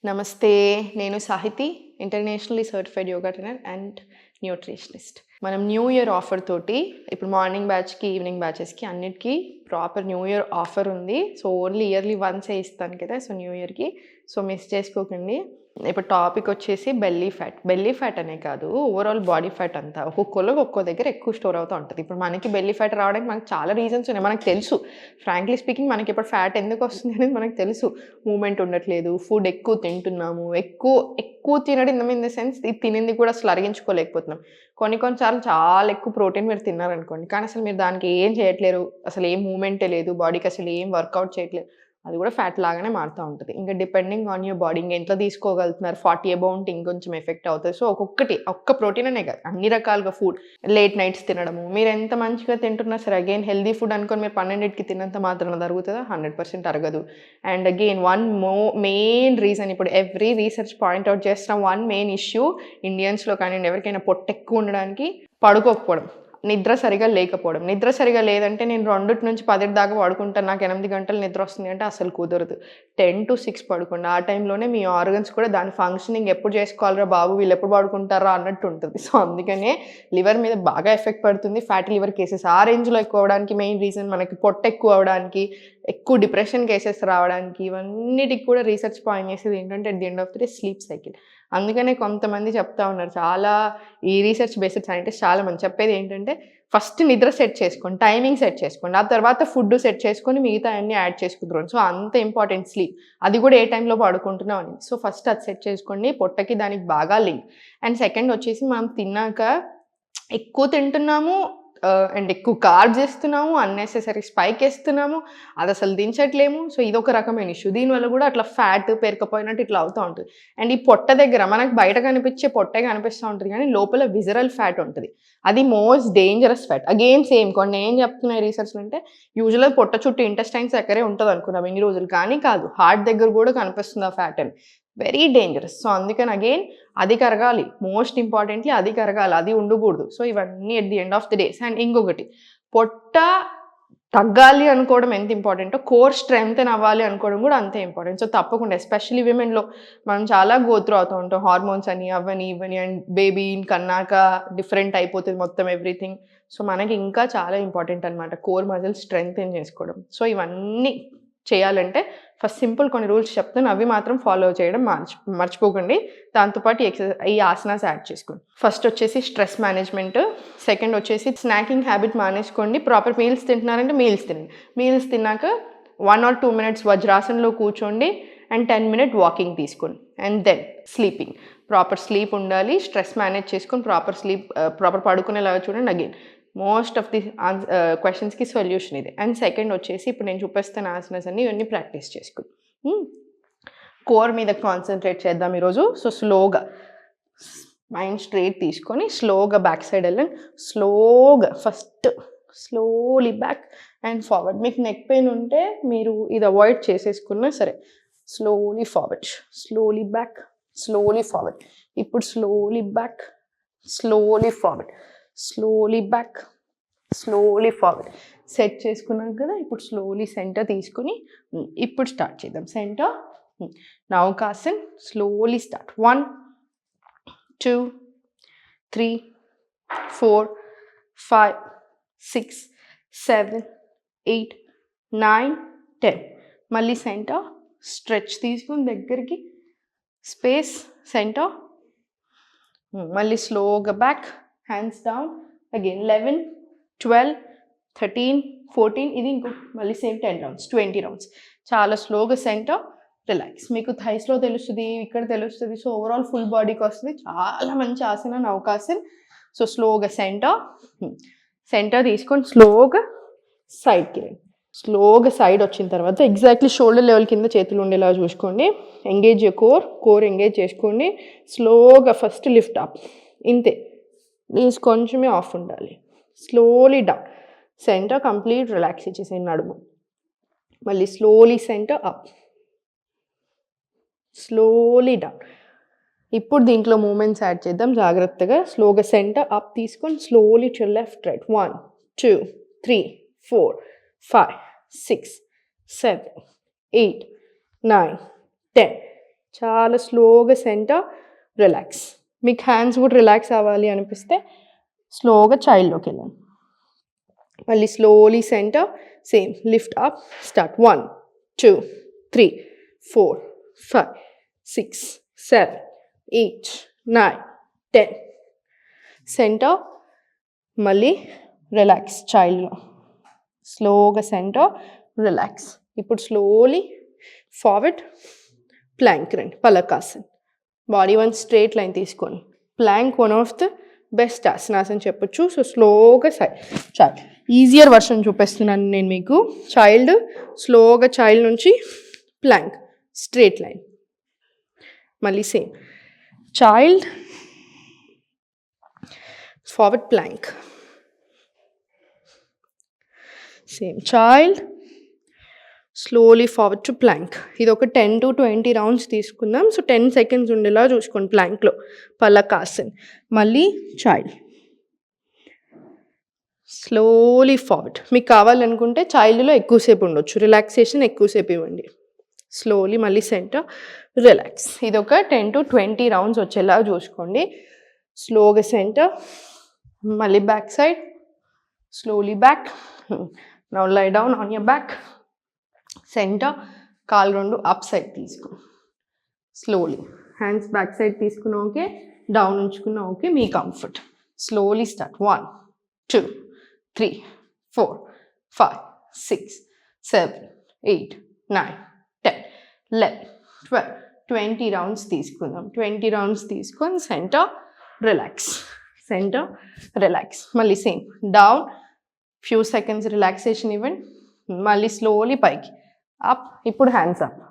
నమస్తే. నేను Sahithi, internationally certified yoga trainer and nutritionist. మనం న్యూ ఇయర్ ఆఫర్ తోటి ఇప్పుడు మార్నింగ్ బ్యాచ్‌కి, ఈవినింగ్ బ్యాచెస్‌కి అన్నిటికి ప్రాపర్ న్యూ ఇయర్ ఆఫర్ ఉంది. సో, ఓన్లీ ఇయర్లీ వన్సే ఇస్తాను కదా! సో, న్యూ ఇయర్‌కి. సో, మిస్ చేసుకోకండి. ఇప్పుడు టాపిక్ వచ్చేసి బెల్లీ ఫ్యాట్. బెల్లీ ఫ్యాట్ అనే కాదు, ఓవరాల్ బాడీ ఫ్యాట్ అంతా. ఒక్కొక్కళ్ళకి ఒక్కో దగ్గర ఎక్కువ స్టోర్ అవుతా ఉంటది. ఇప్పుడు మనకి బెల్లీ ఫ్యాట్ రావడానికి మనకు చాలా రీజన్స్ ఉన్నాయి. మనకు తెలుసు. ఫ్రాంక్లీ స్పీకింగ్ మనకి ఇప్పుడు ఫ్యాట్ ఎందుకు వస్తుంది అనేది మనకు తెలుసు. మూవ్‌మెంట్ ఉండట్లేదు, ఫుడ్ ఎక్కువ తింటున్నాము, ఎక్కువ తినడం ఇన్ ద సెన్స్ ఇది తినింది కూడా అసలు అరిగించుకోలేకపోతున్నాం. కొన్ని సార్లు చాలా ఎక్కువ ప్రోటీన్ మీరు తిన్నారనుకోండి, కానీ అసలు మీరు దానికి ఏం చేయట్లేరు. అసలు ఏం మూవ్‌మెంటే లేదు. బాడీకి అసలు ఏం వర్కౌట్ చేయట్లేదు. అది కూడా ఫ్యాట్ లాగానే మారుతా ఉంటది. ఇంకా డిపెండింగ్ ఆన్ యువర్ బాడీ ఎంత తీసుకోగలుగుతున్నారు. 40 అబోవ్ ఉంటే ఇంకొంచెం ఎఫెక్ట్ అవుతది. సో, ఒక్క ప్రోటీన్ అనే కాదు, అన్ని రకాలుగా ఫుడ్ లేట్ నైట్స్ తినడము. మీరు ఎంత మంచిగా తింటున్నా సరే అగైన్ హెల్తీ ఫుడ్ అనుకోని మీరు 12కి తిన్నంత మాత్రాన అరుగుతదా? 100% అరగదు. అండ్ అగైన్ మెయిన్ రీజన్, ఇప్పుడు ఎవ్రీ రీసెర్చ్ పాయింట్ ఔట్ చేస్తున్న వన్ మెయిన్ ఇష్యూ ఇండియన్స్‌లో కానివ్వండి, ఎవరికైనా పొట్ట ఎక్కువ ఉండడానికి పడుకోకపోవడం. నిద్ర సరిగా లేకపోవడం. నిద్ర సరిగా లేదంటే నేను 2 నుంచి 10 దాకా పడుకుంటాను. నాకు 8 గంటలు నిద్ర వస్తుంది అంటే అసలు కుదరదు. 10-6 పడుకోండి. ఆ టైంలోనే మీ ఆర్గన్స్ కూడా దాని ఫంక్షనింగ్ ఎప్పుడు చేసుకోవాలిరా బాబు, వీళ్ళు ఎప్పుడు పడుకుంటారా అన్నట్టు ఉంటది. సో, అందుకనే లివర్ మీద బాగా ఎఫెక్ట్ పడుతుంది. ఫ్యాటీ లివర్ కేసెస్ ఆ రేంజ్‌లో ఎక్కువ అవ్వడానికి మెయిన్ రీజన్, మనకి పొట్ట ఎక్కువ అవ్వడానికి, ఎక్కువ డిప్రెషన్ కేసెస్ రావడానికి, ఇవన్నిటికి కూడా రీసెర్చ్ పాయింట్ చేసేది ఏంటంటే at the end of the day sleep cycle. అందుకనే కొంతమంది చెప్తా ఉన్నారు. చాలా ఈ రీసెర్చ్ బేస్డ్ సైంటిస్ట్ చాలామంది చెప్పేది ఏంటంటే, ఫస్ట్ నిద్ర సెట్ చేసుకోండి. టైమింగ్ సెట్ చేసుకోండి. ఆ తర్వాత ఫుడ్ సెట్ చేసుకొని మిగతా అన్నీ యాడ్ చేసుకుందురు. సో, అంత ఇంపార్టెంట్ స్లీప్. అది కూడా ఏ టైంలో పడుకుంటున్నాం అని. సో, ఫస్ట్ అది సెట్ చేసుకోండి. పొట్టకి దానికి బాగా లింక్. అండ్ సెకండ్ వచ్చేసి మనం తిన్నాక ఎక్కువ తింటున్నాము అండ్ ఎక్కువ కార్బ్స్ ఏస్తున్నాము. అన్నెసెసరీ స్పైక్ ఏస్తున్నాము. అదసలు దించట్లేము. సో, ఇదొక రకమైన ఇష్యూ. దీనివల్ల కూడా అట్లా ఫ్యాట్ పేరుకుపోయినట్టు ఇట్లా అవుతా ఉంటది. అండ్ ఈ పొట్ట దగ్గర మనకు బయట కనిపించే పొట్టే కనిపిస్తా ఉంటది గానీ, లోపల విజరల్ ఫ్యాట్ ఉంటది. అది most dangerous fat. Again same కొన్ని ఏం చెప్తున్నాయి రీసెర్చ్‌లో అంటే, యూజువల్‌గా పొట్ట చుట్టూ ఇంటెస్టైన్స్ దగ్గరే ఉంటదనుకున్నాం ఇన్ని రోజులు. కానీ కాదు. హార్ట్ దగ్గర కూడా కనిపిస్తుంది ఆ ఫ్యాట్ అని. Very dangerous. సో, అందుకని అగైన్ అది కరగాలి. మోస్ట్ ఇంపార్టెంట్‌లీ అది కరగాలి. అది ఉండకూడదు. సో, ఇవన్నీ at the end of the days. And ఇంకొకటి, పొట్ట తగ్గాలి అనుకోవడం ఎంత ఇంపార్టెంటో, కోర్ స్ట్రెంగ్తెన్ అవ్వాలి అనుకోవడం కూడా అంతే ఇంపార్టెంట్. సో, తప్పకుండా ఎస్పెషల్లీ విమెన్‌లో మనం చాలా గో త్రూ అవుతూ ఉంటాం. హార్మోన్స్ అని, అవ్వని, ఇవ్వని అండ్ బేబీ కన్నాక డిఫరెంట్ అయిపోతది మొత్తం ఎవ్రీథింగ్. సో, మనకి ఇంకా చాలా ఇంపార్టెంట్ అనమాట కోర్ మజిల్ స్ట్రెంగ్తెన్ చేసుకోవడం. సో, ఇవన్నీ చేయాలంటే ఫస్ట్ సింపుల్ కొన్ని రూల్స్ చెప్తాను. అవి మాత్రం ఫాలో చేయడం మర్చిపోకండి. దాంతో పాటు ఈ ఆసనాస్ యాడ్ చేసుకోండి. ఫస్ట్ వచ్చేసి స్ట్రెస్ మేనేజ్‌మెంట్. సెకండ్ వచ్చేసి స్నాకింగ్ హ్యాబిట్ మానేసుకోండి. ప్రాపర్ మీల్స్ తింటున్నారంటే మీల్స్ తినండి. మీల్స్ తిన్నాక 1 or 2 మినిట్స్ వజ్రాసనంలో కూర్చోండి అండ్ 10 మినిట్ వాకింగ్ తీసుకోండి. And then sleeping. Proper sleep ఉండాలి. స్ట్రెస్ మేనేజ్ చేసుకొని ప్రాపర్ పడుకునేలాగా చూడండి. అగైన్ మోస్ట్ ఆఫ్ ది క్వెషన్స్‌కి సొల్యూషన్ ఇది. అండ్ సెకండ్ వచ్చేసి ఇప్పుడు నేను చూపిస్తున్న ఆసనాస్ అన్నీ ఇవన్నీ ప్రాక్టీస్ చేసుకోండి. కోర్ మీద కాన్సంట్రేట్ చేద్దాం ఈరోజు. సో, స్లోగా మైండ్ స్ట్రెయిట్ తీసుకొని స్లోగా బ్యాక్ సైడ్ వెళ్ళండి. స్లోగా first slowly back and forward. మీకు నెక్ పెయిన్ ఉంటే మీరు ఇది అవాయిడ్ చేసేసుకున్నా సరే. Slowly forward, slowly back, slowly forward. ఇప్పుడు slowly back, slowly forward, slowly back, slowly forward. Set చేసుకున్నాం కదా! ఇప్పుడు స్లోలీ సెంటర్ తీసుకొని ఇప్పుడు స్టార్ట్ చేద్దాం. సెంటర్, నౌకాసన్. Slowly start. 1, 2, 3, 4, 5, 6, 7, 8, 9, 10. మళ్ళీ సెంటర్. స్ట్రెచ్ తీసుకుని దగ్గరికి స్పేస్ సెంటర్. మళ్ళీ స్లోగా బ్యాక్, హ్యాండ్స్ డౌన్. అగైన్ 11, 12, 13, 14. ఇది ఇంకో మళ్ళీ సేమ్ 10 రౌండ్స్, 20 రౌండ్స్. చాలా స్లోగా సెంటర్, రిలాక్స్. మీకు థైస్‌లో తెలుస్తుంది, ఇక్కడ తెలుస్తుంది. సో, ఓవరాల్ ఫుల్ బాడీకి వస్తుంది. చాలా మంచి ఆసన నౌకాసన్. సో, స్లోగా సెంటర్ తీసుకొని స్లోగా సైడ్కి రండి. స్లోగా సైడ్ వచ్చిన తర్వాత ఎగ్జాక్ట్లీ షోల్డర్ లెవెల్ కింద చేతులు ఉండేలా చూసుకోండి. ఎంగేజ్ యువర్ కోర్ ఎంగేజ్ చేసుకోండి. స్లోగా ఫస్ట్ లిఫ్ట్ అప్. ఇంతే. నీస్ కొంచెమే ఆఫ్ ఉండాలి. Slowly down. Centre complete relax ఇచ్చేసేయండి నడుము. మళ్ళీ slowly centre up, slowly down. ఇప్పుడు దీంట్లో మూమెంట్స్ యాడ్ చేద్దాం జాగ్రత్తగా. స్లోగా సెంటర్ అప్ తీసుకొని స్లోలీ టు లెఫ్ట్ రైట్. 1, 2, 3, 4, 5, 6, 7, 8, 9, 10. చాలా స్లోగా సెంటర్ రిలాక్స్. మీకు హ్యాండ్స్ కూడా రిలాక్స్ అవ్వాలి అనిపిస్తే స్లోగా చైల్డ్లోకి వెళ్ళండి. మళ్ళీ slowly centre, same lift up, start 1 2 3 4 5 6 7 8 9 10. Center, మళ్ళీ రిలాక్స్ చైల్డ్లో, స్లోగా సెంటర్ రిలాక్స్. ఇప్పుడు స్లోలీ ఫార్వర్డ్ ప్లాంక్ రండి, పలకాసన్. బాడీ వన్ స్ట్రేట్ లైన్ తీసుకోండి. Plank one of the best asanas అని చెప్పొచ్చు. సో స్లోగా చైల్డ్, ఈజియర్ వర్షన్ చూపిస్తున్నాను నేను మీకు. చైల్డ్, స్లోగా చైల్డ్ నుంచి ప్లాంక్, స్ట్రేట్ లైన్. మళ్ళీ same child, forward plank, same child, slowly forward to plank. ఇది ఒక 10 to 20 రౌండ్స్ తీసుకుందాం. సో 10 seconds ఉండేలా చూసుకోండి ప్లాంక్లో, పలకాసన్. మళ్ళీ చైల్డ్, స్లోలీ ఫార్వర్డ్. మీకు కావాలనుకుంటే చైల్డ్లో ఎక్కువసేపు ఉండొచ్చు, రిలాక్సేషన్ ఎక్కువసేపు ఇవ్వండి. స్లోలీ మళ్ళీ సెంటర్ రిలాక్స్. ఇది ఒక 10 to 20 రౌండ్స్ వచ్చేలా చూసుకోండి. స్లోగా సెంటర్, మళ్ళీ back side, slowly back. Now lie down on your back. Centre, కాలు రెండు అప్ సైడ్ తీసుకో. స్లోలీ హ్యాండ్స్ బ్యాక్ సైడ్ తీసుకున్నా ఓకే, డౌన్ ఉంచుకున్నా ఓకే, మీ కంఫర్ట్. స్లోలీ స్టార్ట్ 1 2 3 4 5 6 7 8 9 10 11 12 20 రౌండ్స్ తీసుకుందాం. 20 రౌండ్స్ తీసుకొని సెంటర్ రిలాక్స్, సెంటర్ రిలాక్స్. మళ్ళీ same down, few seconds relaxation ఇవ్వండి. మళ్ళీ slowly పైకి, అప్. ఇప్పుడు హ్యాండ్స్ అప్,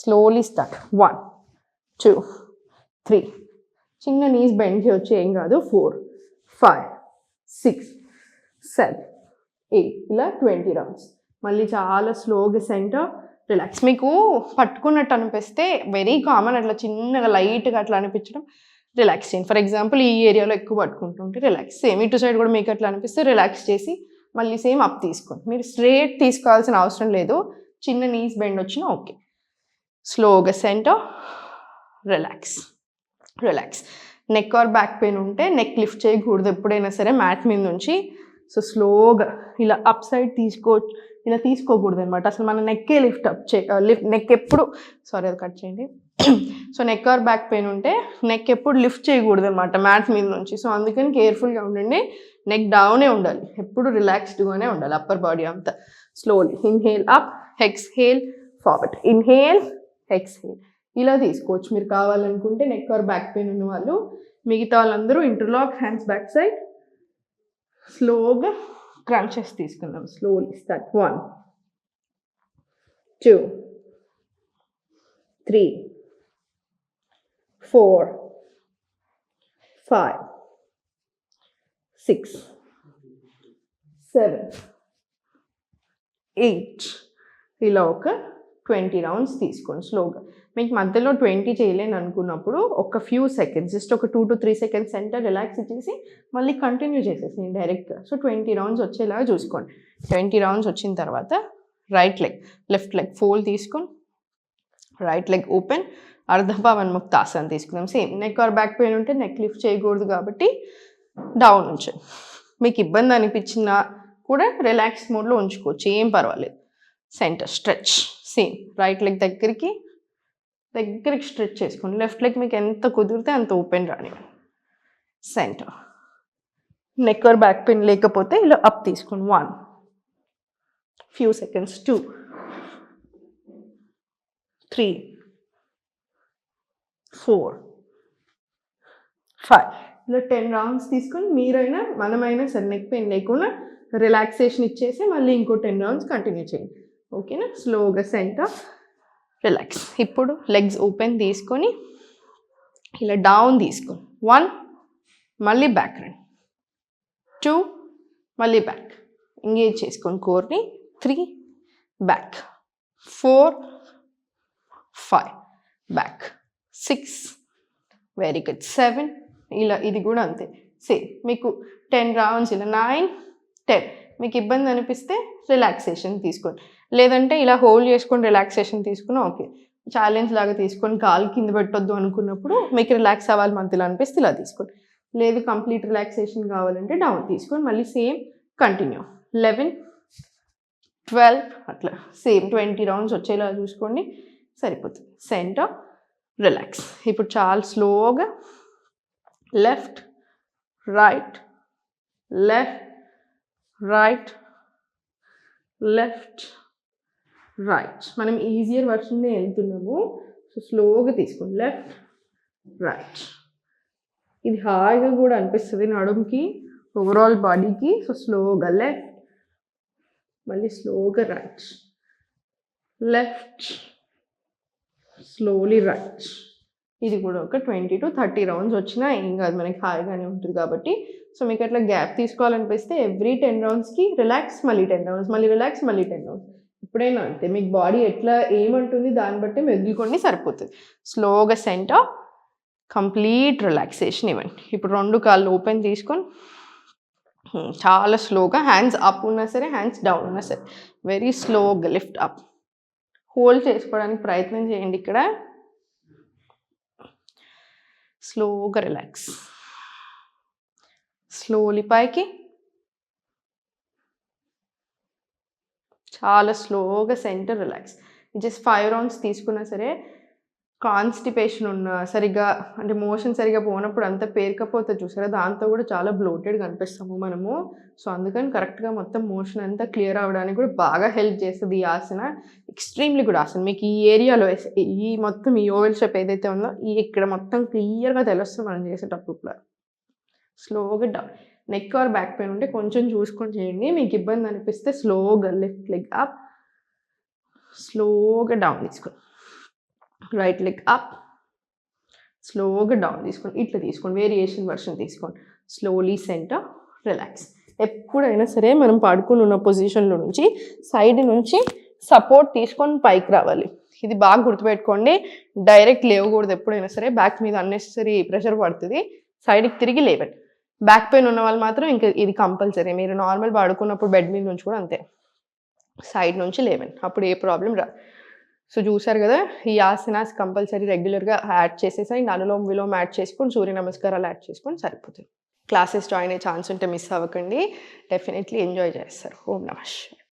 స్లోలీ స్టార్ట్ 1 2 3, చిన్న నీస్ బెండ్ చేయొచ్చు, ఏం కాదు. 4 5 6 7 8, ఇలా 20 రౌండ్స్. మళ్ళీ చాలా స్లోగా సెంటర్ రిలాక్స్. మీకు పట్టుకున్నట్టు అనిపిస్తే వెరీ కామన్, అట్లా చిన్నగా లైట్గా అట్లా అనిపించడం, రిలాక్స్ చేయండి. ఫర్ ఎగ్జాంపుల్ ఈ ఏరియాలో ఎక్కువ పట్టుకుంటుంటే రిలాక్స్. సేమ్ ఇటు సైడ్ కూడా మీకు అట్లా అనిపిస్తే రిలాక్స్ చేసి మళ్ళీ సేమ్ అప్ తీసుకోండి. మీరు స్ట్రేట్ తీసుకోవాల్సిన అవసరం లేదు, చిన్న నీస్ బెండ్ వచ్చినా ఓకే. స్లోగా center relax relax. Neck are back pain ఉంటే నెక్ లిఫ్ట్ చేయకూడదు ఎప్పుడైనా సరే మ్యాట్ మీద నుంచి. సో స్లోగా ఇలా అప్ సైడ్ ఇలా తీసుకోకూడదు అనమాట. అసలు మన నెక్కే లిఫ్ట్ నెక్ ఎప్పుడు, సారీ అది కట్ చేయండి. So neck are back pain ఉంటే నెక్ ఎప్పుడు లిఫ్ట్ చేయకూడదు అనమాట మ్యాట్ మీద నుంచి. సో అందుకని కేర్ఫుల్గా ఉండండి. నెక్ డౌనే ఉండాలి, ఎప్పుడు రిలాక్స్డ్గానే ఉండాలి అప్పర్ బాడీ అంతా. Slowly inhale up, exhale forward, inhale exhale. ఇలా తీసుకోవచ్చు మీరు కావాలనుకుంటే. నెక్ ఆర్ బ్యాక్ పెయిన్ ఉన్న వాళ్ళు, మిగతా వాళ్ళందరూ ఇంటర్లాక్ హ్యాండ్స్ బ్యాక్ సైడ్. స్లోగా క్రంచెస్ తీసుకుందాం. Slowly start 1 2 3 4 5 6 7 8. ఇలా ఒక 20 రౌండ్స్ తీసుకోండి స్లోగా. మీకు మధ్యలో 20 చేయలేను అనుకున్నప్పుడు ఒక ఫ్యూ సెకండ్స్, జస్ట్ ఒక 2 to 3 seconds సెంటర్ రిలాక్స్ ఇచ్చేసి మళ్ళీ కంటిన్యూ చేసేసి డైరెక్ట్గా. సో 20 రౌండ్స్ వచ్చేలాగా చూసుకోండి. 20 రౌండ్స్ వచ్చిన తర్వాత right leg, left leg fold తీసుకొని రైట్ లెగ్ ఓపెన్, అర్ధపవన్ ముక్తాసన్ తీసుకుందాం. Same neck are back pain ఉంటే నెక్ లిఫ్ట్ చేయకూడదు కాబట్టి డౌన్ ఉంచండి. మీకు ఇబ్బంది అనిపించినా కూడా రిలాక్స్ మోడ్లో ఉంచుకోవచ్చు, ఏం పర్వాలేదు. Centre stretch, same right leg దగ్గరికి స్ట్రెచ్ చేసుకోండి. లెఫ్ట్ లెగ్ మీకు ఎంత కుదిరితే అంత ఓపెన్ రాని. Centre neck are back pain లేకపోతే ఇలా అప్ తీసుకోండి. 1 ఫ్యూ సెకండ్స్, 2 3 4 5. ఇలా 10 రౌండ్స్ తీసుకొని మీరైనా మనమైనా సరే నెక్ పెయిన్ లేకుండా రిలాక్సేషన్ ఇచ్చేసి మళ్ళీ ఇంకో 10 రౌండ్స్ కంటిన్యూ చేయండి. ఓకేనా? స్లోగా సెంటర్ రిలాక్స్. ఇప్పుడు లెగ్స్ ఓపెన్ తీసుకొని ఇలా డౌన్ తీసుకోండి. 1 మళ్ళీ బ్యాక్ రండి, 2 మళ్ళీ బ్యాక్ ఎంగేజ్ చేసుకోండి కోర్ని, 3 బ్యాక్, 4 5 బ్యాక్, 6 వెరీ గుడ్, 7. ఇలా ఇది కూడా అంతే సేమ్. మీకు 10 రౌండ్స్ ఇలా 9 10. మీకు ఇబ్బంది అనిపిస్తే రిలాక్సేషన్ తీసుకోండి, లేదంటే ఇలా హోల్డ్ చేసుకొని రిలాక్సేషన్ తీసుకున్నా ఓకే. ఛాలెంజ్ లాగా తీసుకొని కాలు కింద పెట్టొద్దు అనుకున్నప్పుడు మీకు రిలాక్స్ అవ్వాలి మంత్లో అనిపిస్తే ఇలా తీసుకోండి. లేదు కంప్లీట్ రిలాక్సేషన్ కావాలంటే డౌన్ తీసుకొని మళ్ళీ సేమ్ కంటిన్యూ 11, 12 అట్లా సేమ్ 20 రౌండ్స్ వచ్చేలా చూసుకోండి, సరిపోతుంది. Centre relax. ఇప్పుడు చాలా స్లోగా left right left right left right. మనం ఈజియర్ వర్షన్లో వెళ్తున్నాము, సో స్లోగా తీసుకోండి. Left right. ఇది హాయిగా కూడా అనిపిస్తుంది నడుముకి, ఓవరాల్ బాడీకి. సో స్లోగా లెఫ్ట్, మళ్ళీ స్లోగా రైట్, లెఫ్ట్, స్లోలీ రైట్. ఇది కూడా ఒక 20 to 30 రౌండ్స్ వచ్చినా ఏం కాదు, మనకి హాయిగానే ఉంటుంది కాబట్టి. సో మీకు అట్లా గ్యాప్ తీసుకోవాలనిపిస్తే ఎవ్రీ 10 రౌండ్స్కి రిలాక్స్, మళ్ళీ 10 రౌండ్స్, మళ్ళీ రిలాక్స్, మళ్ళీ 10 రౌండ్స్. ఎప్పుడైనా అంతే, మీకు బాడీ ఎట్లా ఏమంటుంది దాన్ని బట్టి మెదులుకొని సరిపోతుంది. స్లోగా సెంటర్, కంప్లీట్ రిలాక్సేషన్ ఇవ్వండి. ఇప్పుడు 2 కాళ్ళు ఓపెన్ తీసుకొని చాలా స్లోగా హ్యాండ్స్ అప్ ఉన్నా సరే, హ్యాండ్స్ డౌన్ ఉన్నా సరే, వెరీ స్లోగా లిఫ్ట్ అప్. హోల్డ్ చేసుకోవడానికి ప్రయత్నం చేయండి. ఇక్కడ స్లోగా రిలాక్స్, స్లోలీ పైకి, చాలా స్లోగా సెంటర్ రిలాక్స్. జస్ట్ 5 రౌండ్స్ తీసుకున్నా సరే, కాన్స్టిపేషన్ ఉన్న, సరిగ్గా అంటే మోషన్ సరిగ్గా పోనప్పుడు అంతా పేరుకపోతే చూసారా, దాంతో కూడా చాలా బ్లోటెడ్గా కనిపిస్తాము మనము. సో అందుకని కరెక్ట్గా మొత్తం మోషన్ అంతా క్లియర్ అవ్వడానికి కూడా బాగా హెల్ప్ చేస్తుంది ఈ ఆసన. ఎక్స్ట్రీమ్లీ గుడ్ ఆసన. మీకు ఈ ఏరియాలో ఈ మొత్తం ఈ ఓవెల్ షేప్ ఏదైతే ఉందో ఇక్కడ మొత్తం క్లియర్గా తెలుస్తుంది మనం చేసేటప్పుడు. స్లోగా down. Neck are back pain ఉంటే కొంచెం చూసుకొని చేయండి. మీకు ఇబ్బంది అనిపిస్తే స్లోగా లెఫ్ట్ లెగ్ అప్, స్లోగా డౌన్ తీసుకోండి. రైట్ లెగ్ అప్, స్లోగా డౌన్ తీసుకోండి. ఇట్లా తీసుకోండి, వేరియేషన్ వర్షన్ తీసుకోండి. Slowly centre relax. ఎప్పుడైనా సరే మనం పడుకుని ఉన్న పొజిషన్లో నుంచి సైడ్ నుంచి సపోర్ట్ తీసుకొని పైకి రావాలి. ఇది బాగా గుర్తుపెట్టుకోండి. డైరెక్ట్ లేవకూడదు ఎప్పుడైనా సరే, బ్యాక్ మీద అన్నెసరీ ప్రెషర్ పడుతుంది. సైడ్కి తిరిగి లేవండి. బ్యాక్ పెయిన్ ఉన్న వాళ్ళు మాత్రం ఇంకా ఇది కంపల్సరీ. మీరు నార్మల్ పడుకున్నప్పుడు బెడ్ మీద నుంచి కూడా అంతే, సైడ్ నుంచి లేవండి, అప్పుడు ఏ ప్రాబ్లం రాదు. సో చూసారు కదా, ఈ ఆసనాస్ కంపల్సరీ రెగ్యులర్గా యాడ్ చేసేసాయి. అనులోమ్ విలోమ్ యాడ్ చేసుకొని, సూర్య నమస్కారాలు యాడ్ చేసుకొని సరిపోతుంది. క్లాసెస్ జాయిన్ అయ్యే ఛాన్స్ ఉంటే మిస్ అవ్వకండి, డెఫినెట్లీ ఎంజాయ్ చేస్తారు. ఓం నమః శివాయ.